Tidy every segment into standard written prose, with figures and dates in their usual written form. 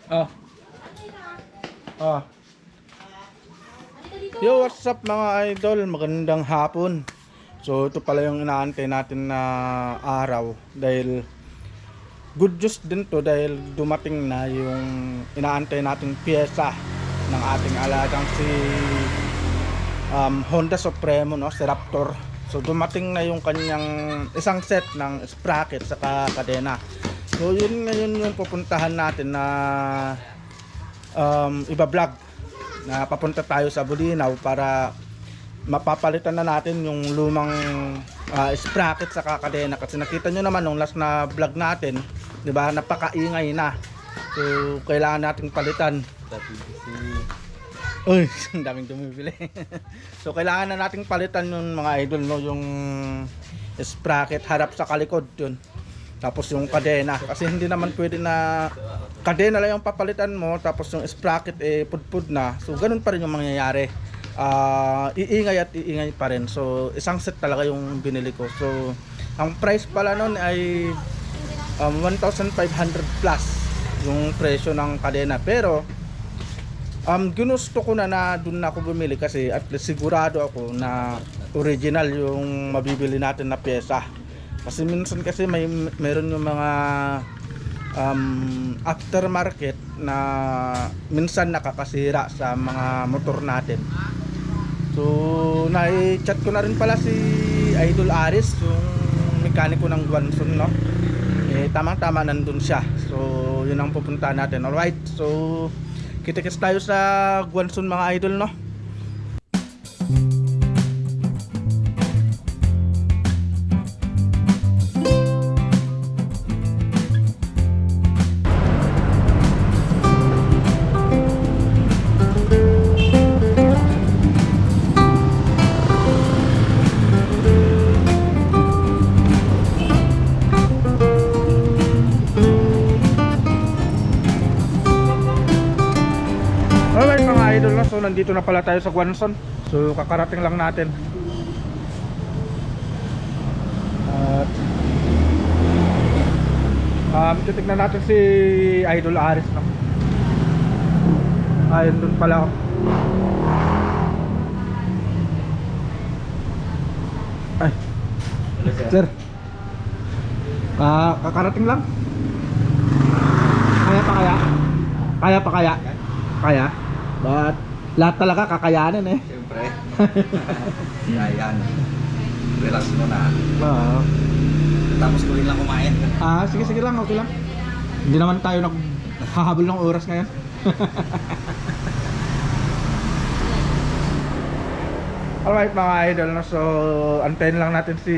Oh. Oh. Yo, what's up mga idol? Magandang hapon. So, ito pala yung inaantay natin na araw dahil good news din to dahil dumating na yung inaantay nating piyesa ng ating alagang si Honda Supremo, no? Si Raptor. So, dumating na yung kanyang isang set ng sprocket sa kadena. So, yun ngayon yung pupuntahan natin na iba-vlog na papunta tayo sa Bulinaw para mapapalitan na natin yung lumang sprocket sa kadena kasi nakita nyo naman nung last na vlog natin, di ba, napakaingay na. So kailangan nating palitan. Uy, ang daming dumibili. So kailangan na nating palitan yung mga idol, no, yung sprocket harap sa kalikod yun. Tapos yung kadena kasi hindi naman pwede na kadena lang yung papalitan mo tapos yung sprocket pudpud na. So ganun pa rin yung mangyayari. Iingay at iingay pa rin. So isang set talaga yung binili ko. So ang price pala nun ay 1,500 plus yung presyo ng kadena. Pero ginusto ko na doon na ako bumili kasi at least sigurado ako na original yung mabibili natin na pyesa. Kasi minsan kasi meron yung mga aftermarket na minsan nakakasira sa mga motor natin. So nai-chat ko na rin pala si Idol Aris, yung mekaniko ng Guanson, no? Tamang-tama nandun siya. So yun ang pupuntahan natin. Alright, so kita-kits tayo sa Guanson mga idol, no? Alright mga idol, no? So nandito na pala tayo sa Guanson. So kakarating lang natin. At titignan natin si Idol Aris, no? Ayun dun pala ako. Ay sir, kakarating lang. Kaya pa kaya? Kaya pa kaya? Kaya? But lahat talaga kakayanin eh. Siyempre. Ayan. Relax mo na. Oo. Tapos ko rin lang kumain. Sige lang, okay lang. Hindi naman tayo naghahabol ng oras ngayon. Alright mga idol, no? So antayin lang natin si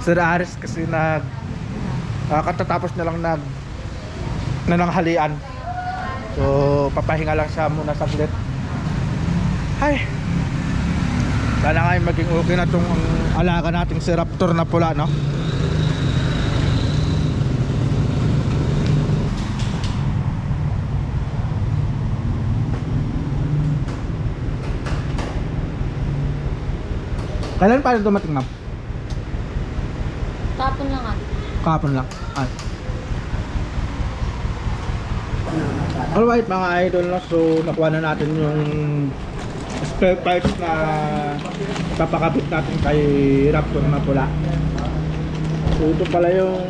Sir Aris kasi katatapos na lang nananghalian. So papahinga lang siya muna saglit. Hay, sana nga maging okay na tong alaga nating si Raptor na pula, no? Kailan pa rin dumating, ma'am? Tapon lang ah. Kahapon lang. Alright mga idol, no? So nakuha na natin yung spare parts na papakabit natin kay Raptor na pula. So ito pala yung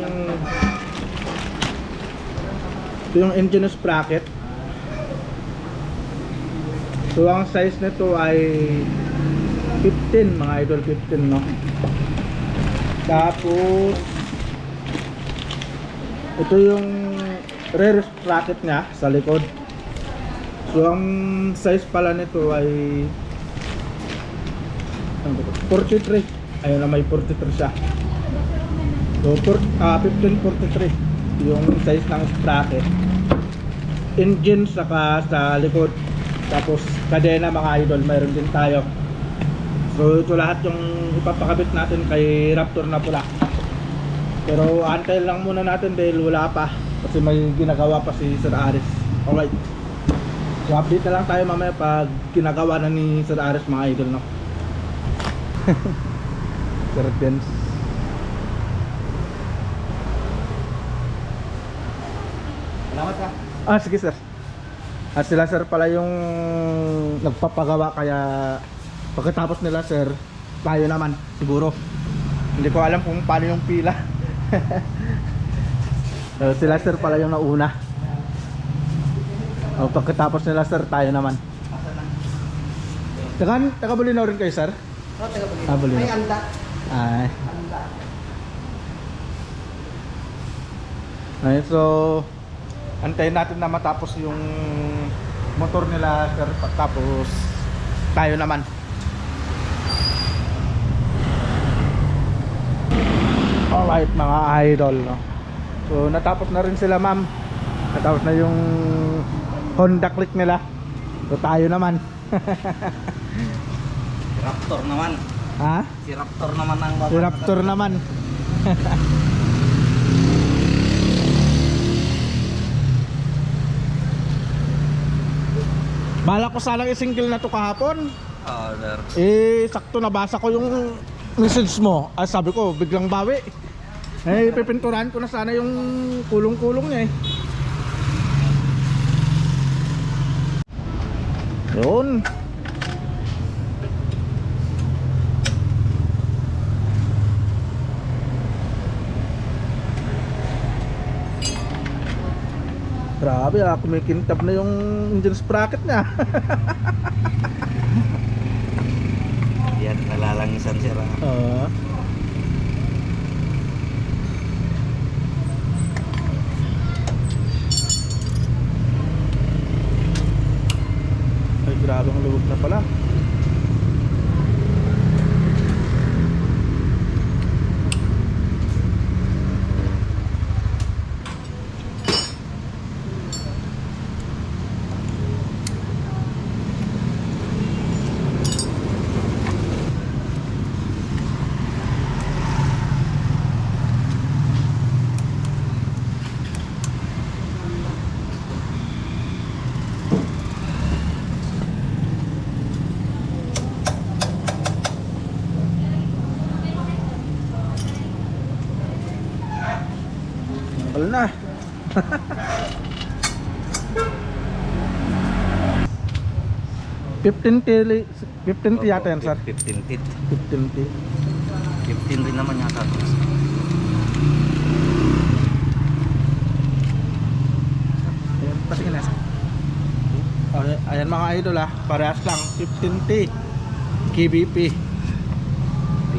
engine sprocket. So ang size nito ay 15 mga idol, 15, no? Tapos ito yung rear sprocket nya sa likod. So ang size pala nito ay 43. Ayun na, may 43 siya. So 1543 yung size ng sprocket. Engine saka sa likod. Tapos kadena mga idol, mayroon din tayo. So ito lahat yung ipapakabit natin kay Raptor na pula. Pero antayin lang muna natin dahil wala pa kasi may ginagawa pa si Sir Aris. Alright, so update na lang tayo mamaya pag ginagawa na ni Sir Aris mga idol, no? Sir Benz. Salamat ka. Ah, sige sir. At sila sir pala yung nagpapagawa, kaya pagkatapos nila sir, tayo naman siguro. Hindi ko alam kung paano yung pila. So, sila sir pala yung nauna. O, pagkatapos nila sir, tayo naman. Taga Bulinaw rin kayo sir? Oh, taga Ah, Bulinaw. Bulinaw. May anda. Ay. Anda. Ay, so antayin natin na matapos yung motor nila sir, tapos tayo naman. Alright mga idol, no? So natapos na rin sila ma'am. Natapos na yung Honda Click nila. So tayo naman. Si Raptor naman. Ha? Si Raptor naman ang Si Raptor naman. Bala ko sanang i-single na to kahapon. Sir. Eh, sakto nabasa ko yung message mo. Ah, sabi ko, biglang bawi. Eh, pipinturahan ko na sana yung kulong-kulong niya eh. Yun. Grabe ah, kumikintab na yung engine sprocket niya. Yan, nalalangisan sir. Oo. Ay, grabe ang lubog na pala. Wala na. $15 yata yan sir. 15 tit. 15. 15 rin naman yata. Ayan, pasigin na sir. Okay, ayan mga idol ah, parehas lang 15T KBP,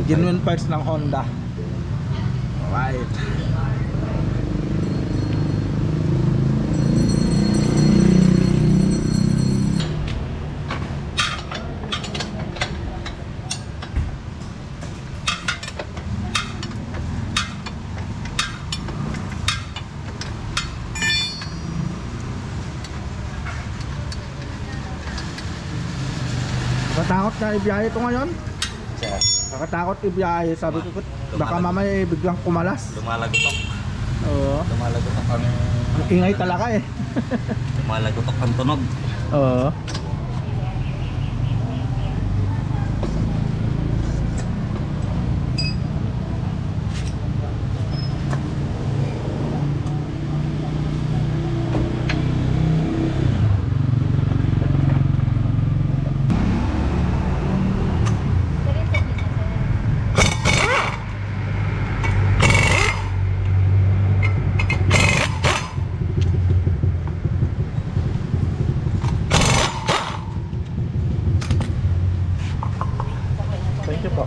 genuine parts ng Honda. Alright. Nakatakot na ibiyahe ito ngayon. Sir. Nakatakot ibiyahe. Sabi ko, baka mamaya biglang kumalas. Lumalagotok. Oo. Lumalagotok ang... Ang ingay talaga eh. Lumalagotok ang tunog. Oo. Thank you po.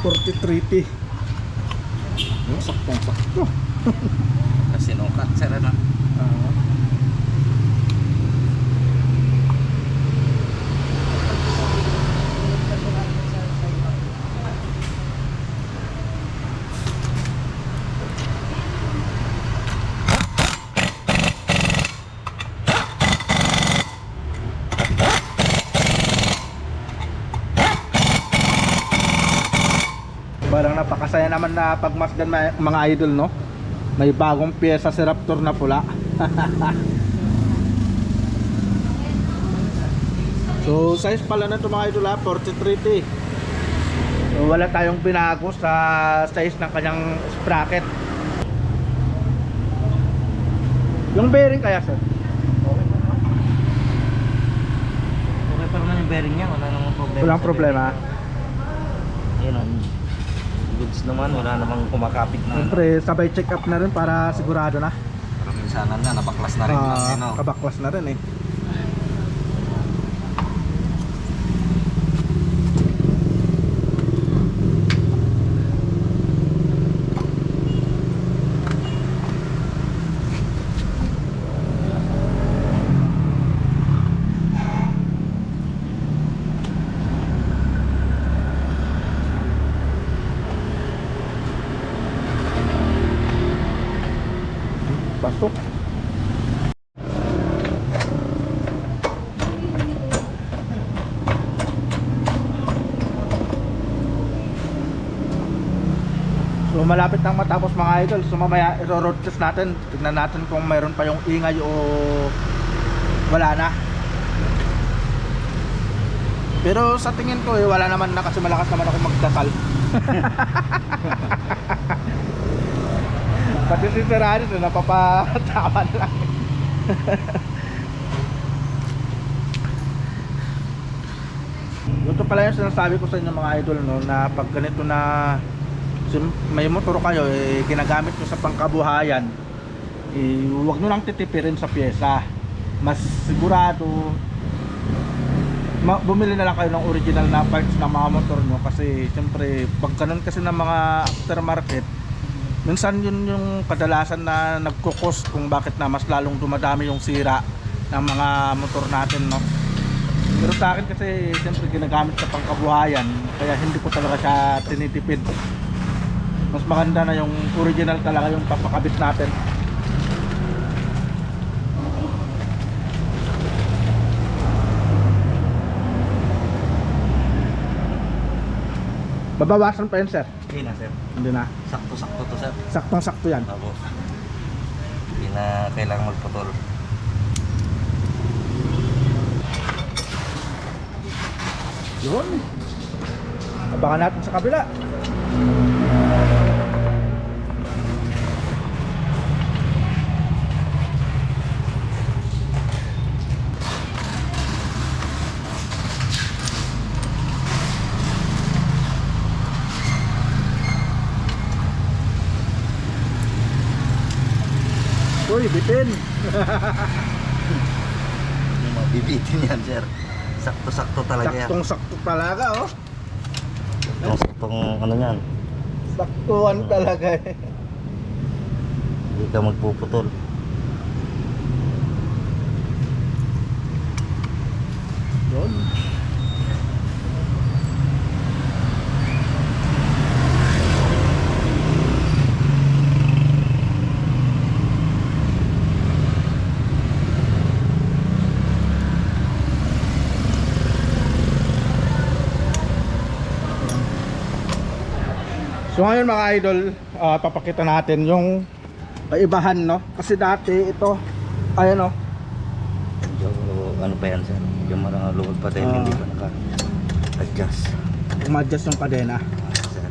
$43. Saktong-sakto. Kasi nukat sir na. Ah. Parang napakasaya naman na pagmasdan mga idol, no? May bagong pyesa si Raptor na pula. So size pala na ito mga idol ha, 43T. So wala tayong binago sa size ng kanyang sprocket. Yung bearing kaya sir? Okay pa naman yung bearing niya, wala namang problema. Walang sa problema. bearing. Ayun, goods naman, wala namang kumakapit na. Siyempre sabay check up na rin para sigurado na. Para minsanan na, napaklas na rin lang. Ano. Kabaklas na rin eh. Pasok. So malapit nang matapos mga idol. So mamaya i-road test natin. Tignan natin kung mayroon pa yung ingay o wala na. Pero sa tingin ko wala naman na kasi malakas naman ako magdasal. Pati si Ferrari na napapataman lang. Ito pala yung sinasabi ko sa inyo mga idol no, na pag ganito na may motor kayo ginagamit nyo sa pangkabuhayan, huwag nyo lang titipirin sa pyesa. Mas sigurado bumili na lang kayo ng original na parts ng mga motor nyo, kasi siyempre pag ganun kasi ng mga aftermarket, minsan yun yung kadalasan na nagkukos kung bakit na mas lalong dumadami yung sira ng mga motor natin, no? Pero sa akin kasi siyempre ginagamit sa pangkabuhayan, kaya hindi ko talaga siya tinitipid. Mas maganda na yung original talaga yung papakabit natin. Babawasan pa yun sir? Hindi na sir. Hindi na. Sakto-sakto to sir. Saktong-sakto yan. Opo. Hindi na kailangan magputol. Yun. Abangan natin sa kabila. Uy, bitin. Mabibitin yan sir. Sakto-sakto talaga yan. Saktong-sakto talaga, oh. Saktong ano yan. Saktuhan talaga eh. Hindi ka magpuputol. Yun. So ngayon mga idol, papakita natin yung kaibahan, no? Kasi dati ito, ayan, no? Medyo ano pa yan sir. Medyo marang luwag pa tayo, hindi pa naka-adjust. Umadjust yung kadena. Sir.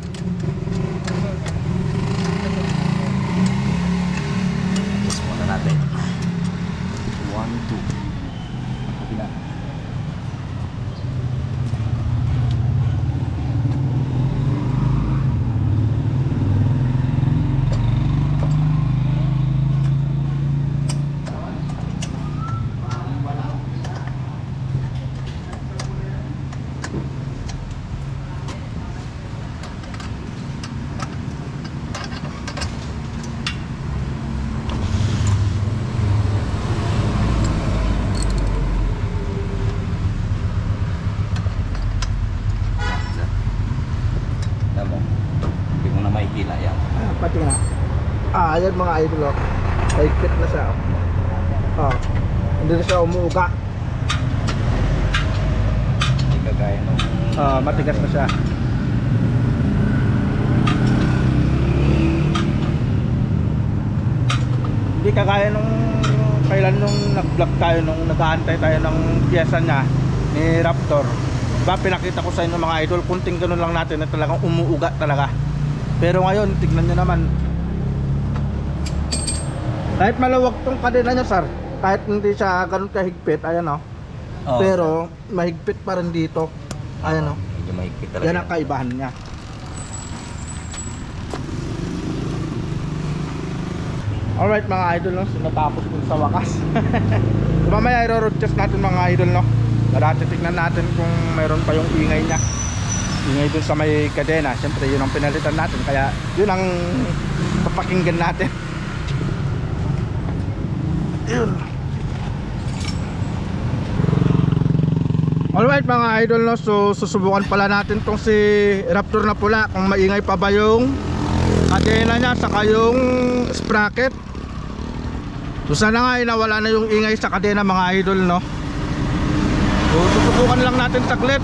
Adjust muna natin. 1, 2. Kabila. Hindi mo na makikila yan. Pati na. Ayan mga idol, oh. Higpit na siya, oh. Hindi na siya umuuga. Hindi kagaya nung Matigas na siya. Hindi kagaya nung kailan nung nag-vlog tayo, nung nag-aantay tayo ng piyesa niya ni Raptor. Diba pinakita ko sa inyo mga idol, kunting ganun lang natin na talagang umuuga talaga. Pero ngayon, tignan nyo naman. Kahit malawag tong kadena niya, sir, kahit hindi siya ganun kahigpit, ayan o. Oo, Pero mahigpit pa rin dito. Ayan o. medyo mahigpit talaga. Yan ang kaibahan niya. Alright mga idol, no? So, natapos dun sa wakas. So, mamaya i-road test natin mga idol, no? Para titignan natin kung mayroon pa yung ingay niya. Ingay dun sa may kadena. Siyempre yun ang pinalitan natin. Kaya yun ang papakinggan natin. Yun. Alright mga idol, no? So susubukan pala natin tong si Raptor na pula kung maingay pa ba yung kadena niya saka yung sprocket. So sana nga ay nawala na yung ingay sa kadena mga idol, no? So susubukan lang natin saglit.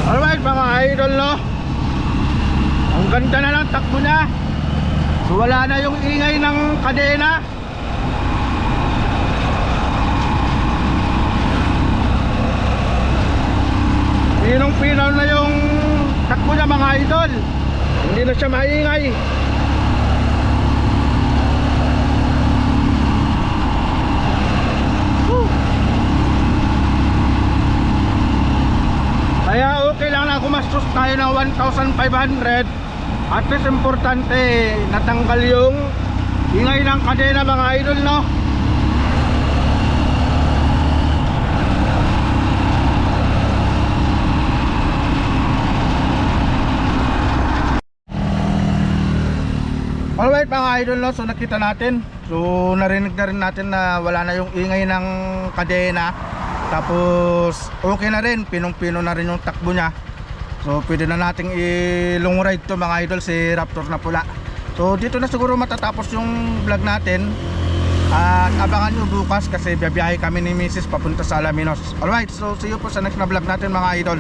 Alright mga idol, no? Ang ganda na lang takbo niya. So wala na yung ingay ng kadena. Pinong-pinaw na yung takbo niya mga idol. Hindi na siya maingay. Woo! Kaya okay lang na gumastos tayo ng 1,500. At least importante natanggal yung ingay ng kadena mga idol, no? Alright mga idol, no? So nakita natin. So narinig na rin natin na wala na yung ingay ng kadena. Tapos okay na rin, pinong-pino na rin yung takbo niya. So pwede na nating i-long ride to mga idol si Raptor na pula. So dito na siguro matatapos yung vlog natin. At abangan nyo bukas kasi biyahe kami ni Mrs. papunta sa Alaminos. Alright, so see you po sa next na vlog natin mga idol.